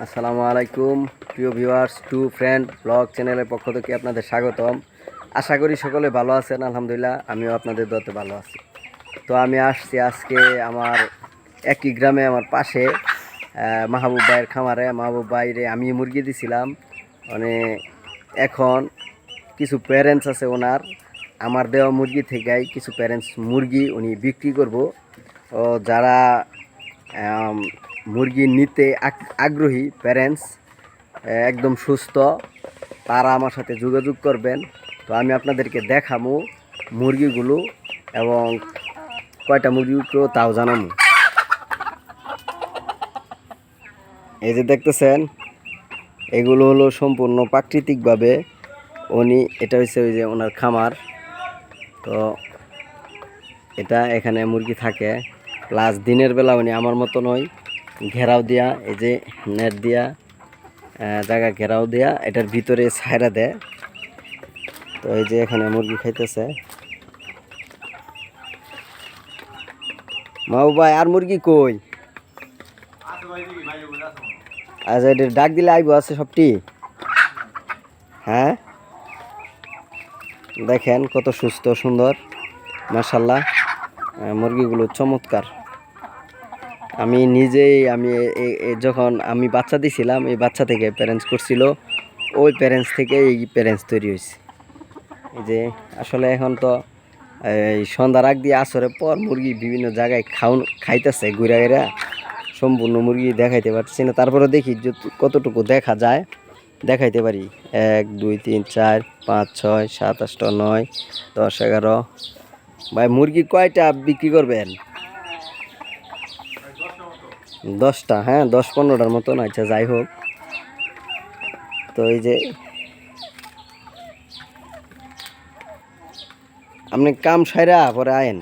আসসালামু আলাইকুম প্রিয় ভিউয়ার্স টু ফ্রেন্ড ব্লগ চ্যানেলের পক্ষ থেকে আপনাদের স্বাগতম। আশা করি সকলে ভালো আছেন। আলহামদুলিল্লাহ আমিও আপনাদের দোয়াতে ভালো আছি। তো আমি আসছি আজকে আমার একই গ্রামে আমার পাশে মাহবুব ভাইয়ের খামারে। মাহবুব ভাইরে আমি মুরগি দিছিলাম, মানে এখন কিছু প্যারেন্টস আছে ওনার, আমার দেওয়া মুরগি থেকেই কিছু প্যারেন্টস মুরগি উনি বিক্রি করব। ও যারা মুরগি নিতে আগ্রহী প্যারেন্টস, একদম সুস্থ, তারা আমার সাথে যোগাযোগ করবেন। তো আমি আপনাদেরকে দেখাবো মুরগিগুলো এবং কয়টা মুরগি উঠলো তাও জানাবো। এই যে দেখতেছেন, এগুলো হলো সম্পূর্ণ প্রাকৃতিকভাবে উনি, এটা হচ্ছে ওই যে ওনার খামার। তো এটা এখানে মুরগি থাকে, প্লাস দিনের বেলা উনি আমার মতো নয়, ঘেরাও দিয়া, এই যে নেট দিয়া জায়গা ঘেরাও দিয়া এটার ভিতরে ছায়রা দেয়। তো এই যে এখানে মুরগি খাইতেছে। মাও ভাই আর মুরগি কই? আচ্ছা, এটা ডাক দিলে আইব আছে সবটি। হ্যাঁ, দেখেন কত সুস্থ সুন্দর, মাশাল্লাহ। মুরগিগুলো চমৎকার। আমি নিজেই যখন আমি বাচ্চা দিছিলাম, এই বাচ্চা থেকে প্যারেন্টস করছিল, ওই প্যারেন্টস থেকে এই প্যারেন্টস তৈরি হয়েছে। এই যে আসলে এখন তো এই সন্ধ্যার আগ দিয়ে আসরের পর মুরগি বিভিন্ন জায়গায় খাইতেছে ঘুরা ঘেরা, সম্পূর্ণ মুরগি দেখাইতে পারছি না, তারপরে দেখি কতটুকু দেখা যায় দেখাইতে পারি। 1 2 3 4 5 6 7 8 9 10 11। ভাই মুরগি কয়টা বিক্রি করবেন? 10টা, হ্যাঁ 10-15টার মতন। আচ্ছা যাই হোক, তো এই যে আপনি কাম সাইরা পরে আয়েন,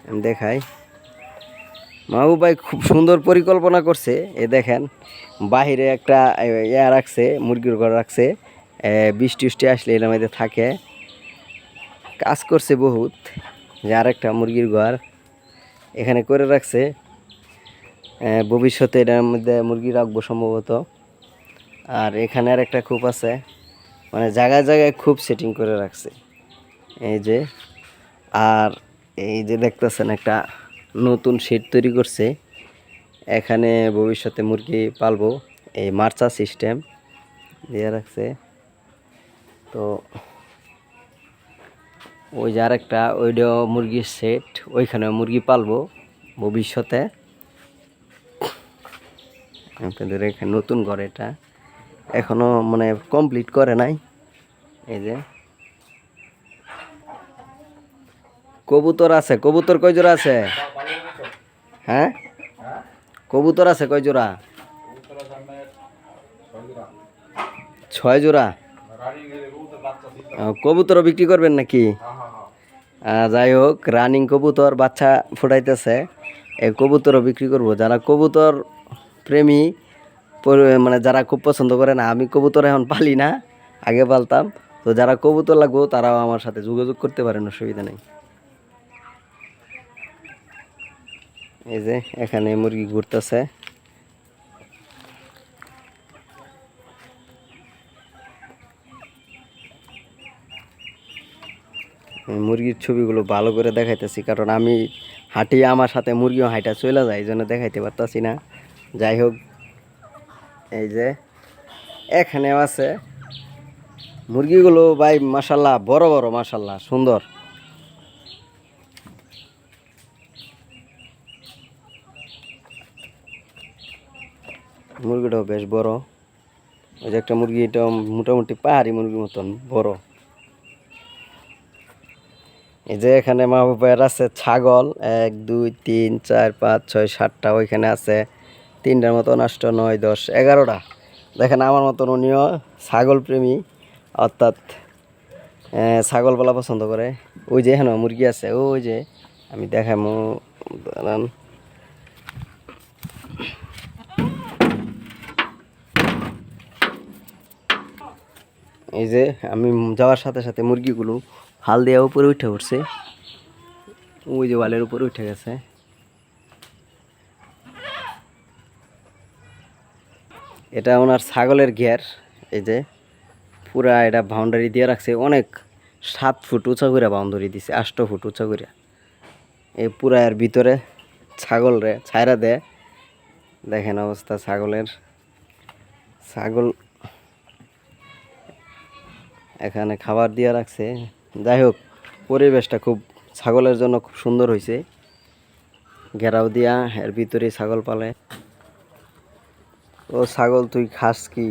আমি দেখাই। মাহবুব ভাই খুব সুন্দর পরিকল্পনা করছে। এ দেখেন, বাহিরে একটা ইয়া রাখছে, মুরগির ঘর রাখছে, বৃষ্টি উষ্টি আসলে এর মধ্যে থাকে। কাজ করছে বহুত, যে আরেকটা মুরগির ঘর এখানে করে রাখছে। ভবিষ্যতে এটার মধ্যে মুরগি রাখবো সম্ভবত। আর এখানে আর একটা খুব আছে, মানে জায়গায় জায়গায় খুব সেটিং করে রাখছে। এই যে, আর এই যে দেখতেছেন একটা নতুন শেড তৈরি করছে, এখানে ভবিষ্যতে মুরগি পালবো। এই মার্চা সিস্টেম দিয়ে রাখছে। তো ওই যে আরেকটা, ওইটাও মুরগির সেট, ওইখানেও মুরগি পালবো ভবিষ্যতে। আপনাদের এখানে নতুন ঘর, এটা এখনো মানে কমপ্লিট করে নাই। এই যে কবুতর আছে, কবুতর কয় জোড়া আছে? হ্যাঁ, কবুতর আছে কয় জোড়া? 6 জোড়া। কবুতরও বিক্রি করবেন নাকি? যাই হোক, রানিং কবুতর বাচ্চা ফুটাইতেছে, এই কবুতরও বিক্রি করব। যারা কবুতর প্রেমী, মানে যারা খুব পছন্দ করে না, আমি কবুতর এখন পালি না, আগে পালতাম। তো যারা কবুতর লাগবো তারাও আমার সাথে যোগাযোগ করতে পারেন, অসুবিধা নেই। এই যে এখানে মুরগি ঘুরতেছে। মুরগির ছবিগুলো ভালো করে দেখাইতেছি, কারণ আমি হাঁটি, আমার সাথে মুরগিও হাঁটা চলে যায়, এই জন্য দেখাইতে পারতাছি না। যাই হোক, এই যে এখানেও আছে মুরগিগুলো। ভাই মাশাল্লাহ, বড় বড়, মাশাল্লাহ সুন্দর। মুরগিটাও বেশ বড়। ওই যে একটা মুরগি, এটা মোটামুটি পাহাড়ি মুরগির মতন বড়। এই যে এখানে মাহবুব ভাইয়ের আছে ছাগল, 1 2 3 4 5 6 7টা, ওইখানে আছে 3টার মতন, 8 9 10 11টা। দেখেন আমার মতন উনিও ছাগল প্রেমী, অর্থাৎ ছাগল বলা পছন্দ করে। ওই যে এখানে মুরগি আছে, ওই যে আমি দেখামো, দাঁড়ান। এই যে আমি যাওয়ার সাথে সাথে মুরগিগুলো হাল দিয়ে উপরে উঠে উঠছে, ওই যে ওয়ালের উপরে উঠে গেছে। এটা ওনার ছাগলের ঘের। এই যে পুরা এটা বাউন্ডারি দিয়ে রাখছে, অনেক 7 ফুট উঁচা করে বাউন্ডারি দিছে, 8 ফুট উঁচা করে। এই পুরা এর ভিতরে ছাগল রে ছাইরা দেয়। দেখেন অবস্থা ছাগলের। ছাগল এখানে খাবার দিয়ে রাখছে। যাই হোক, পরিবেশটা খুব ছাগলের জন্য খুব সুন্দর হয়েছে। ঘেরাও দিয়া এর ভিতরে ছাগল পালে। ও ছাগল তুই খাস কি?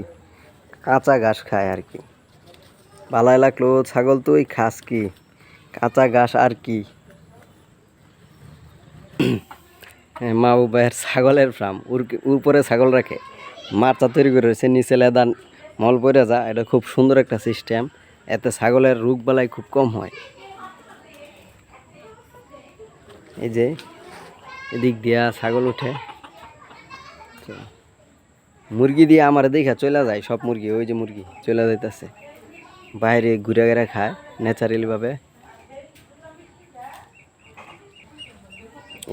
কাঁচা ঘাস খায় আর কি। ভালাই লাগলো, ছাগল তুই খাস কি? কাঁচা ঘাস আর কি। মা বাবার ছাগলের ফার্ম, উপরে ছাগল রাখে, মাচা তৈরি করে রয়েছে, নিচে লেদান মল পড়ে যা। এটা খুব সুন্দর একটা সিস্টেম, এতে ছাগলের রোগ বালাই খুব কম হয়। এই যে এদিক দিয়া ছাগল উঠে, মুরগি দিয়ে আমার দেখা চলে যায় সব মুরগি। ওই যে মুরগি চলে যাইতেছে বাইরে, ঘুরে ঘুরে খায় ন্যাচারালি ভাবে।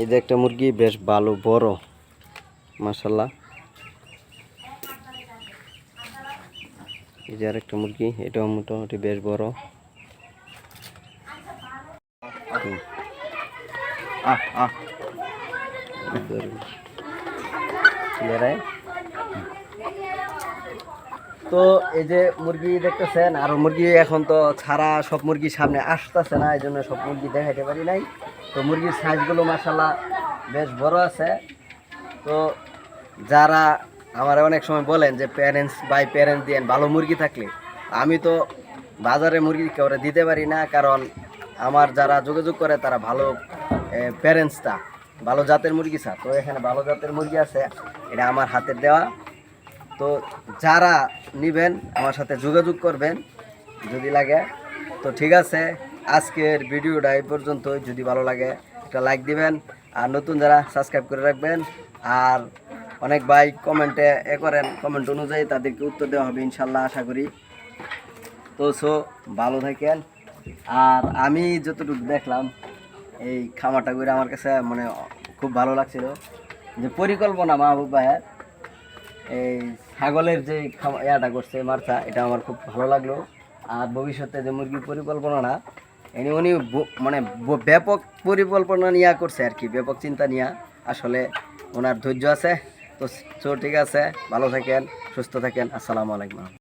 এই যে একটা মুরগি বেশ ভালো বড়, মাশাল্লাহ। এই যে আরেকটা মুরগি, এটাও মোটামুটি বেশ বড়। তো এই যে মুরগি দেখতেছেন, আর মুরগি এখন তো ছাড়া সব মুরগি সামনে আসতেছে না, এই জন্য সব মুরগি দেখাইতে পারি নাই। তো মুরগির সাইজগুলো মাশাল্লাহ বেশ বড় আছে। তো যারা আমার অনেক সময় বলেন যে প্যারেন্টস বাই প্যারেন্টস দিয়েন ভালো মুরগি থাকলে, আমি তো বাজারে মুরগি কেউ দিতে পারি না, কারণ আমার যারা যোগাযোগ করে তারা ভালো প্যারেন্টসটা ভালো জাতের মুরগি চায়। তো এখানে ভালো জাতের মুরগি আছে, এটা আমার হাতের দেওয়া। তো যারা নেবেন আমার সাথে যোগাযোগ করবেন যদি লাগে। তো ঠিক আছে, আজকের ভিডিওটা এই পর্যন্ত। যদি ভালো লাগে একটা লাইক দিবেন, আর নতুন যারা সাবস্ক্রাইব করে রাখবেন। আর অনেক ভাই কমেন্টে করেন, কমেন্ট অনুযায়ী তাদেরকে উত্তর দেওয়া হবে ইনশাল্লাহ, আশা করি। তো ভালো থাকেন। আর আমি যতটুকু দেখলাম এই খামারটা করে আমার কাছে মানে খুব ভালো লাগছিল, যে পরিকল্পনা মাহবুব ভাইয়ের এই ছাগলের যে ইয়াটা করছে মার্চা, এটা আমার খুব ভালো লাগলো। আর ভবিষ্যতে যে মুরগির পরিকল্পনাটা উনি মানে ব্যাপক পরিকল্পনা নিয়ে করছে আর কি, ব্যাপক চিন্তা নিয়ে। আসলে ওনার ধৈর্য আছে। তো ঠিক আছে, ভালো থাকেন, সুস্থ থাকেন, আসসালামু আলাইকুম।